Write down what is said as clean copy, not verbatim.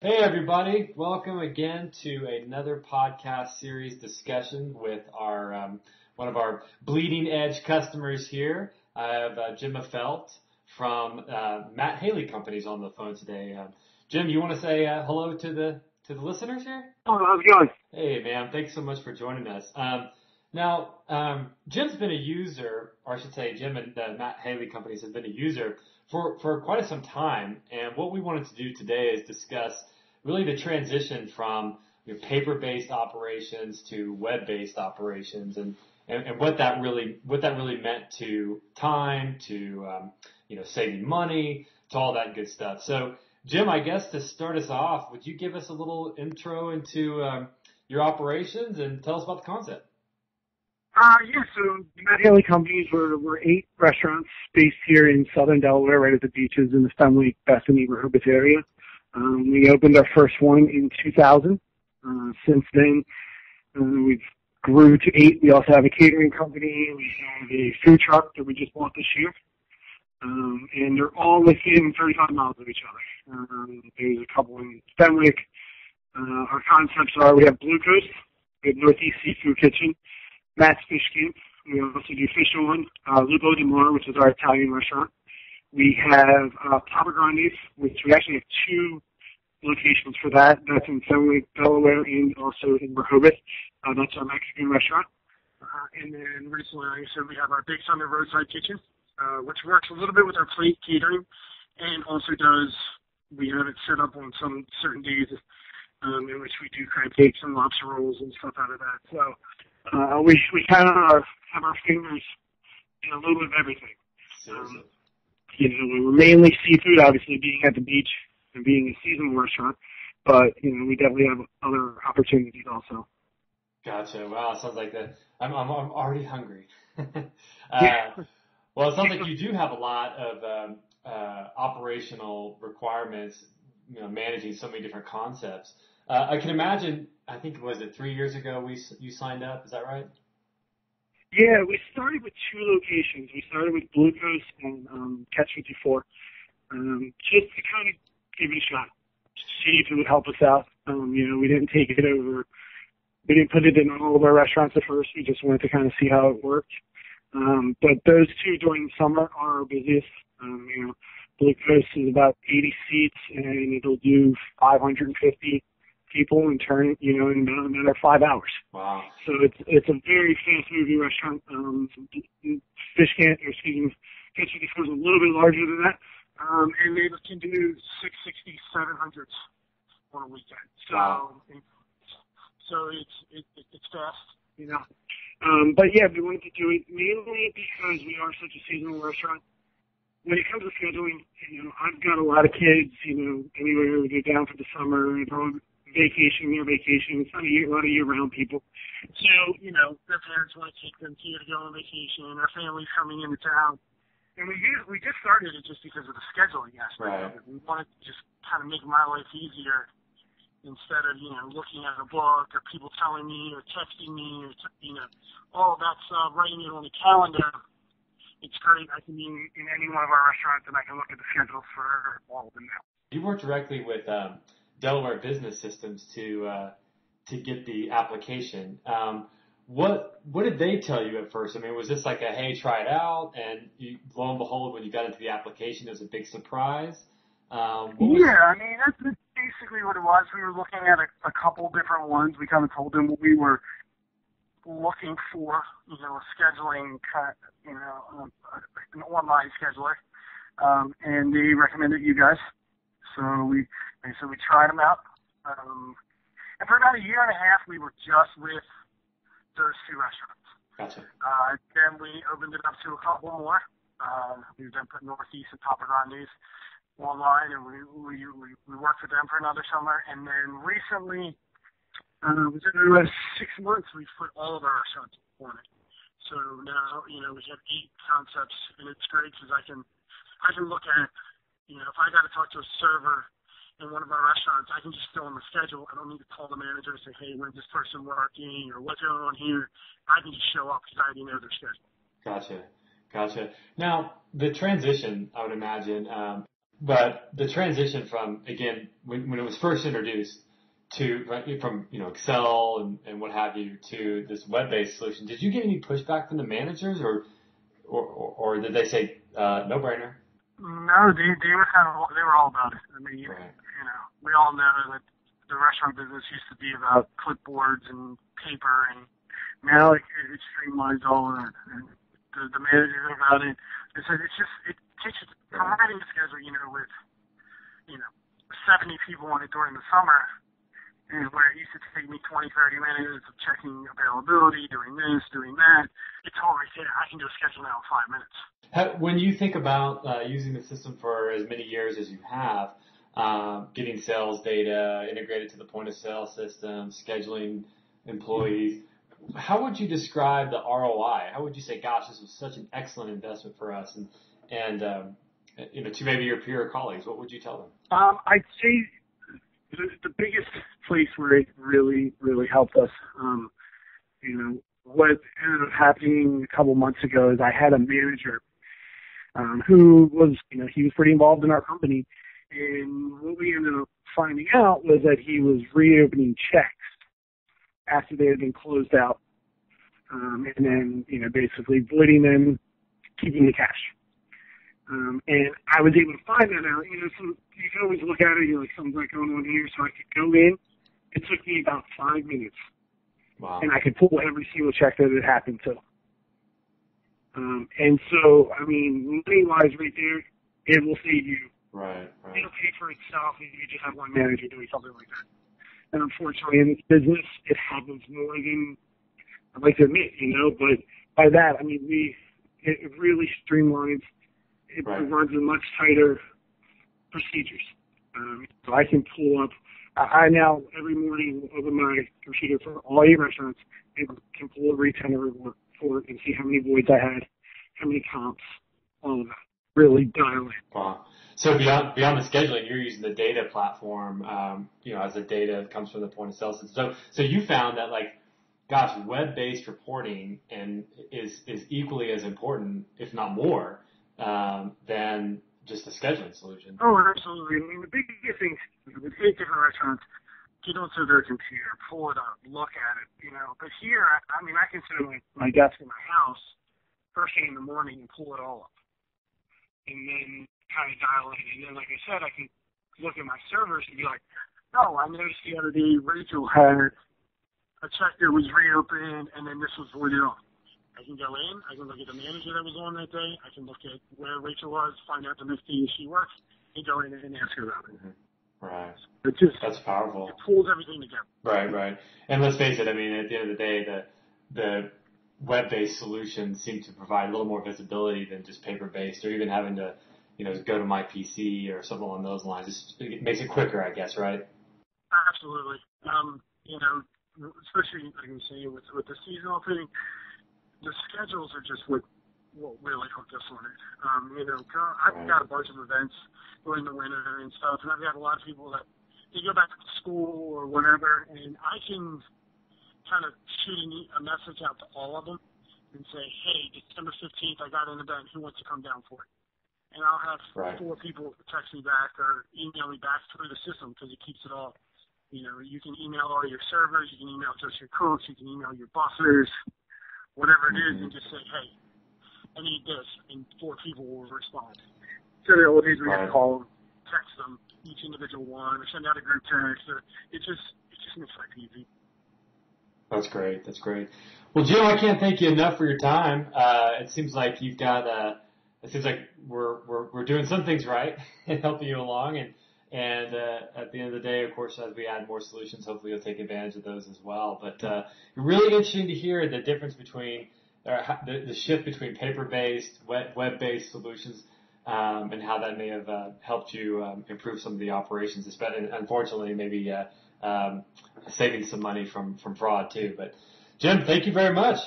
Hey everybody, welcome again to another podcast series discussion with our one of our bleeding edge customers here. I have Jim Affeldt from Matt Haley Companies on the phone today. Jim, you want to say hello to the listeners here? Oh, how's it going? Hey man, thanks so much for joining us. Now, Jim's been a user, or I should say Jim and Matt Haley Companies have been a user for quite some time, and what we wanted to do today is discuss really the transition from paper-based operations to web-based operations, and what that really meant to time, to saving money, to all that good stuff. So, Jim, I guess to start us off, would you give us a little intro into your operations and tell us about the concept? So Matt Haley Companies, we're 8 restaurants based here in Southern Delaware, right at the beaches in the Fenwick, Bethany and Rehoboth area. We opened our first one in 2000. Since then, we've grew to 8. We also have a catering company. We have a food truck that we just bought this year. And they're all within 35 miles of each other. There's a couple in Fenwick. Our concepts are, we have Bluecoast, we have Northeast Seafood Kitchen, Matt's Fish Camp. We also do fish on, Lupo di Mare, which is our Italian restaurant. We have Papa Grande's, which we actually have 2 locations for that. That's in Fenwick, Delaware, and also in Rehoboth. That's our Mexican restaurant. And then recently, like I said, we have our Big Thunder Roadside Kitchen, which works a little bit with our Plate Catering, and also we have it set up on some certain days in which we do crab cakes and lobster rolls and stuff out of that. So we kind of have our fingers in a little bit of everything. We're mainly seafood, obviously being at the beach and being a seasonal restaurant, but we definitely have other opportunities also. Gotcha. Wow, sounds like that. I'm already hungry. Yeah. Well, it sounds like you do have a lot of operational requirements, managing so many different concepts. I can imagine. I think was it 3 years ago you signed up? Is that right? Yeah, we started with 2 locations. We started with Bluecoast and Catch 54, just to kind of give it a shot, see if it would help us out. We didn't take it over. We didn't put it in all of our restaurants at first. We just wanted to kind of see how it worked. But those 2 during the summer are our busiest. Bluecoast is about 80 seats, and it'll do 550 people in turn, in about another 5 hours. Wow. So it's a very fast-moving restaurant. Catch 54 is a little bit larger than that. And they can do 660, 700s on a weekend. So, wow. So it's fast, But yeah, we wanted to do it mainly because we are such a seasonal restaurant. When it comes to scheduling, I've got a lot of kids, anywhere we go down for the summer, vacation, near vacation. It's not a lot of year-round people. So, their parents want to take them here to go on vacation, and our family's coming into town. And we just started it just because of the scheduling aspect of it. We wanted to just kind of make my life easier instead of, looking at a book or people telling me or texting me or, all that stuff, writing it on the calendar. It's great. I can be in any one of our restaurants and I can look at the schedule for all of them now. You work directly with Delware Business Systems to get the application. What did they tell you at first? I mean, was this like a, hey, try it out, and lo and behold, when you got into the application, it was a big surprise? That's basically what it was. We were looking at a couple different ones. We kind of told them what we were looking for, a scheduling, an online scheduler, and they recommended you guys. So we tried them out. And for about a year and a half, we were just with those 2 restaurants. Gotcha. Then we opened it up to a couple more. We then put Northeast and Papa Grande's online, and we worked with them for another summer. And then recently, within the last 6 months, we've put all of our restaurants on it. So now, we have 8 concepts, and it's great because I can look at, if I got to talk to a server in one of our restaurants, I can just fill in the schedule. I don't need to call the manager and say, hey, when's this person working or what's going on here. I can just show up because I already know their schedule. Gotcha. Now, the transition, I would imagine, But the transition from, again, when it was first introduced from, Excel and what have you to this web-based solution, did you get any pushback from the managers or did they say, no brainer? No, they were all about it. I mean, Right. we all know that the restaurant business used to be about clipboards and paper, and now it streamlines all of that. And the managers are about it. They said it takes from writing a schedule, with 70 people on it during the summer, and where it used to take me 20, 30 minutes of checking availability, doing this, doing that. It's all right there. I can do a schedule now in 5 minutes. When you think about using the system for as many years as you have, getting sales data integrated to the point of sale system, scheduling employees, how would you describe the ROI? How would you say, gosh, this was such an excellent investment for us, and to maybe your peer colleagues, what would you tell them? I'd say the biggest place where it really, really helped us, what ended up happening a couple months ago is I had a manager who was, he was pretty involved in our company, and what we ended up finding out was that he was reopening checks after they had been closed out, and then, basically voiding them, keeping the cash. And I was able to find that out. You can always look at it, something's like going on here, so I could go in. It took me about 5 minutes. Wow. And I could pull every single check that it happened to. And so, money-wise right there, it will save you. Right. It'll pay for itself if you just have one manager doing something like that. And unfortunately, in this business, it happens more than I'd like to admit, but by that, it really streamlines. It runs a much tighter procedures. So I can pull up. I now every morning will open my computer for all 8 restaurants and can pull a retailer report for it and see how many voids I had, how many comps, all of that. Really dial it. Wow. So beyond the scheduling, you're using the data platform, as the data comes from the point of sale system. So you found that web-based reporting is equally as important, if not more, than just a scheduling solution. Oh, absolutely. The biggest thing with 8 different restaurants, get onto their computer, pull it up, look at it, But here, I can sit at my desk in my house first thing in the morning and pull it all up. And then kind of dial in. And then, like I said, I can look at my servers and be like, oh, I noticed the other day Rachel had a check that was reopened, and then this was voided off. I can go in, I can look at the manager that was on that day, I can look at where Rachel was, find out the next day she works, and go in and ask her about it. Mm-hmm. Right. That's powerful. It pulls everything together. Right. And let's face it, at the end of the day, the web-based solutions seem to provide a little more visibility than just paper-based, or even having to, go to my PC or something along those lines. It makes it quicker, I guess, right? Absolutely. Especially, like I say, with the seasonal thing, the schedules are just what really hooked us on it. I've got a bunch of events during the winter and stuff, and I've got a lot of people that they go back to school or whatever, and I can kind of shoot a message out to all of them and say, hey, December 15th, I got an event. Who wants to come down for it? And I'll have 4 people text me back or email me back through the system because it keeps it all. You can email all your servers, you can email just your cooks, you can email your bussers, whatever it is, and just say, hey, I need this, and 4 people will respond. So the old days we had to call them, text them, each individual one, or send out a group text. It just makes life easy. That's great. Well, Jim, I can't thank you enough for your time. It seems like you've got. It seems like we're doing some things right and helping you along, and at the end of the day, of course, as we add more solutions, hopefully you'll take advantage of those as well. But really interesting to hear the difference between the shift between paper-based, web-based solutions, and how that may have helped you improve some of the operations, especially, unfortunately, maybe saving some money from fraud too. But Jim, thank you very much.